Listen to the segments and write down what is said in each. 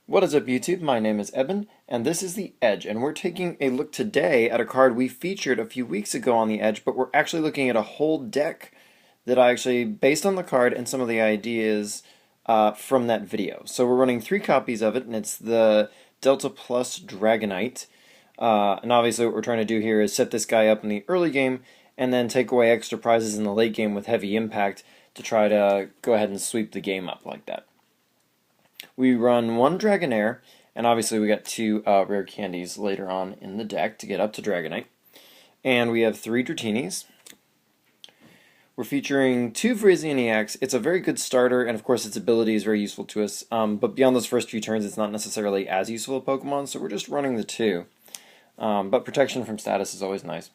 What is up, YouTube? My name is Eben, and this is The Edge, and we're taking a look today at a card we featured a few weeks ago on The Edge, but we're actually looking at a whole deck that I actually, based on the card and some of the ideas from that video. So we're running 3 copies of it, and it's the Delta Plus Dragonite. And obviously what we're trying to do here is set this guy up in the early game, and then take away extra prizes in the late game with heavy impact to try to go ahead and sweep the game up like that. We run 1 Dragonair, and obviously we got 2 rare candies later on in the deck to get up to Dragonite. And we have 3 Dratinis. We're featuring 2 Virizion EX. It's a very good starter, and of course its ability is very useful to us. But beyond those first few turns, it's not necessarily as useful a Pokemon, so we're just running the 2. But protection from status is always nice.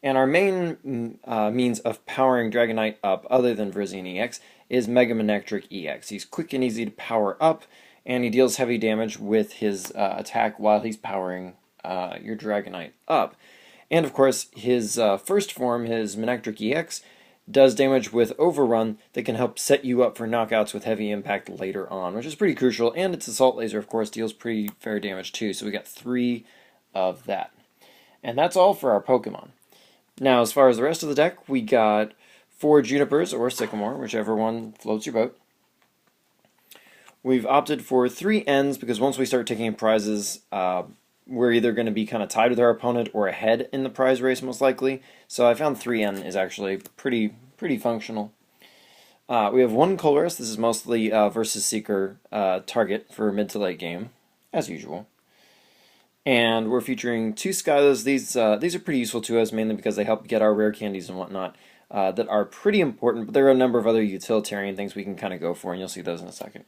And our main means of powering Dragonite up, other than Virizion EX, is Mega Manectric EX. He's quick and easy to power up, and he deals heavy damage with his attack while he's powering your Dragonite up. And of course, his first form, his Manectric EX, does damage with Overrun that can help set you up for knockouts with heavy impact later on, which is pretty crucial. And its Assault Laser, of course, deals pretty fair damage too, so we got 3 of that. And that's all for our Pokemon. Now, as far as the rest of the deck, we got 4 Junipers or Sycamore, whichever one floats your boat. We've opted for 3 Ns because once we start taking prizes, we're either going to be kind of tied with our opponent or ahead in the prize race, most likely. So I found 3N is actually pretty functional. We have 1 Colress. This is mostly Versus Seeker target for mid to late game, as usual. And we're featuring 2 Skylas. These are pretty useful to us, mainly because they help get our rare candies and whatnot that are pretty important, but there are a number of other utilitarian things we can kind of go for, and you'll see those in a second.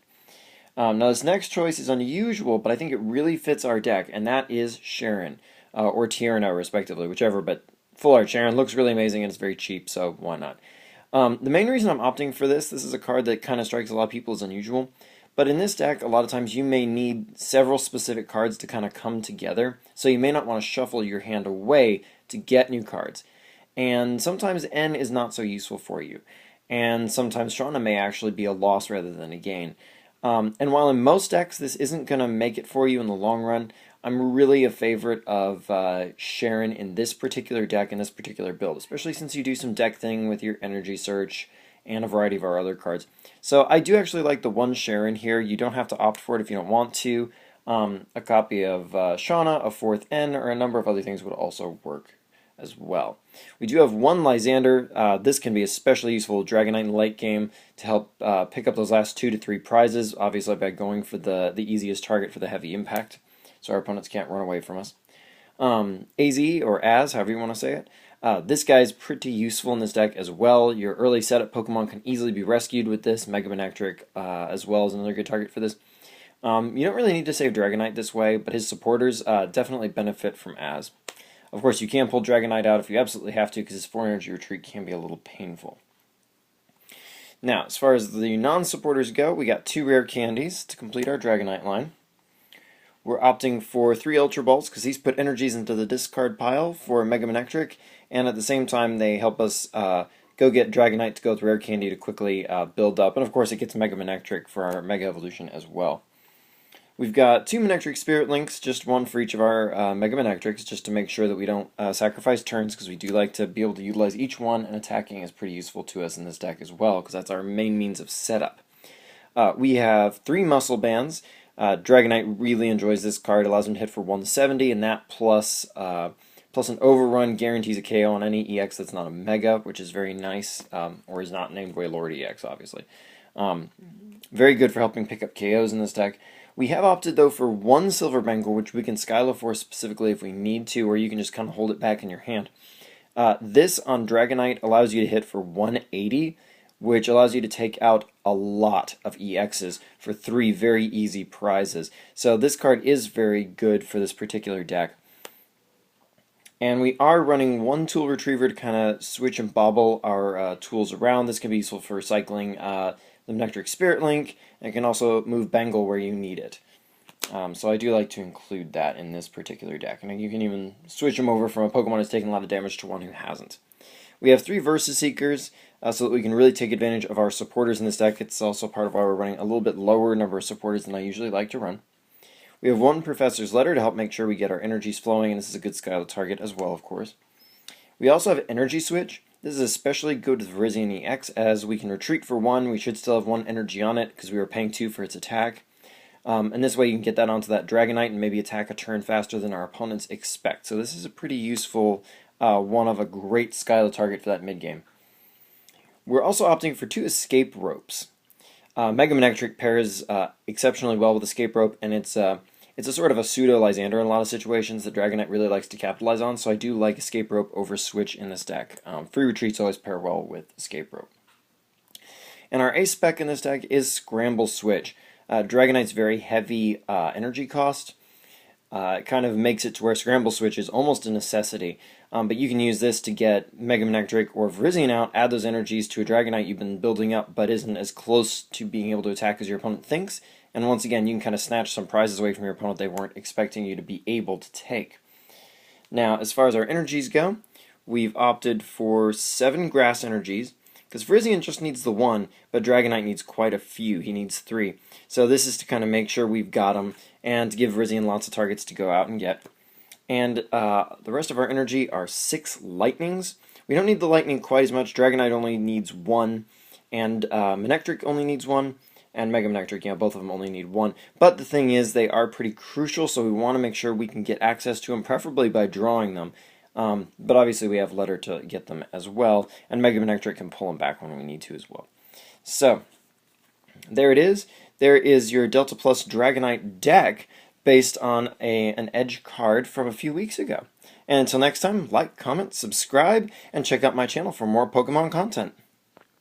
Now this next choice is unusual, but I think it really fits our deck, and that is Sharon, or Tierna, respectively, whichever, but Full Art Sharon looks really amazing, and it's very cheap, so why not? The main reason I'm opting for this is a card that kind of strikes a lot of people as unusual. But in this deck, a lot of times you may need several specific cards to kind of come together, so you may not want to shuffle your hand away to get new cards. And sometimes N is not so useful for you. And sometimes Shauna may actually be a loss rather than a gain. And while in most decks this isn't going to make it for you in the long run, I'm really a favorite of Sharon in this particular deck, in this particular build, especially since you do some deck thing with your Energy Search and a variety of our other cards. So I do actually like the 1 Sharon here. You don't have to opt for it if you don't want to. A copy of Shauna, a 4th N, or a number of other things would also work as well. We do have 1 Lysander. This can be especially useful with Dragonite in the late game to help pick up those last 2 to 3 prizes, obviously by going for the easiest target for the heavy impact, so our opponents can't run away from us. AZ, or Az, however you want to say it. This guy's pretty useful in this deck as well. Your early setup Pokemon can easily be rescued with this. Mega Manectric as well as another good target for this. You don't really need to save Dragonite this way, but his supporters definitely benefit from Az. Of course, you can pull Dragonite out if you absolutely have to, because his 4 energy retreat can be a little painful. Now, as far as the non-supporters go, we got 2 rare candies to complete our Dragonite line. We're opting for 3 Ultra Balls because these put energies into the discard pile for Mega Manectric, and at the same time they help us go get Dragonite to go with Rare Candy to quickly build up, and of course it gets Mega Manectric for our Mega Evolution as well. We've got 2 Manectric Spirit Links, just 1 for each of our Mega Manectrics, just to make sure that we don't sacrifice turns, because we do like to be able to utilize each one, and attacking is pretty useful to us in this deck as well, because that's our main means of setup. We have 3 Muscle Bands. Dragonite really enjoys this card. It allows him to hit for 170, and that plus an Overrun guarantees a KO on any EX that's not a Mega, which is very nice, or is not named Wailord EX, obviously. Very good for helping pick up KOs in this deck. We have opted, though, for 1 Silver Bangle, which we can Skyla for specifically if we need to, or you can just kind of hold it back in your hand. This on Dragonite allows you to hit for 180, which allows you to take out a lot of EXs for 3 very easy prizes. So this card is very good for this particular deck. And we are running 1 Tool Retriever to kind of switch and bobble our tools around. This can be useful for cycling the Manectric Spirit Link, and it can also move Bangle where you need it. So I do like to include that in this particular deck. And you can even switch them over from a Pokemon who's taken a lot of damage to one who hasn't. We have 3 Versus Seekers, so that we can really take advantage of our supporters in this deck. It's also part of why we're running a little bit lower number of supporters than I usually like to run. We have one Professor's Letter to help make sure we get our energies flowing, and this is a good Skyla target as well, of course. We also have Energy Switch. This is especially good with Virizion EX, as we can retreat for 1. We should still have 1 energy on it, because we were paying 2 for its attack. And this way you can get that onto that Dragonite and maybe attack a turn faster than our opponents expect. So this is a pretty useful one of a great Skyla target for that mid-game. We're also opting for 2 Escape Ropes. Mega Manectric pairs exceptionally well with Escape Rope, and it's a sort of a pseudo-Lysander in a lot of situations that Dragonite really likes to capitalize on, so I do like Escape Rope over Switch in this deck. Free Retreats always pair well with Escape Rope. And our ace spec in this deck is Scramble Switch. Dragonite's very heavy energy cost. It kind of makes it to where Scramble Switch is almost a necessity. But you can use this to get Mega Manectric or Virizion out, add those energies to a Dragonite you've been building up but isn't as close to being able to attack as your opponent thinks. And once again, you can kind of snatch some prizes away from your opponent they weren't expecting you to be able to take. Now, as far as our energies go, we've opted for 7 grass energies, because Virizion just needs the 1, but Dragonite needs quite a few. He needs 3. So this is to kind of make sure we've got him, and to give Virizion lots of targets to go out and get. And the rest of our energy are 6 lightnings. We don't need the lightning quite as much. Dragonite only needs 1, and Manectric only needs 1, and Mega Manectric, both of them only need 1. But the thing is, they are pretty crucial, so we want to make sure we can get access to them, preferably by drawing them. But obviously we have Letter to get them as well, and Mega Manectric can pull them back when we need to as well. So, there it is. There is your Delta Plus Dragonite deck based on an Edge card from a few weeks ago. And until next time, like, comment, subscribe, and check out my channel for more Pokemon content.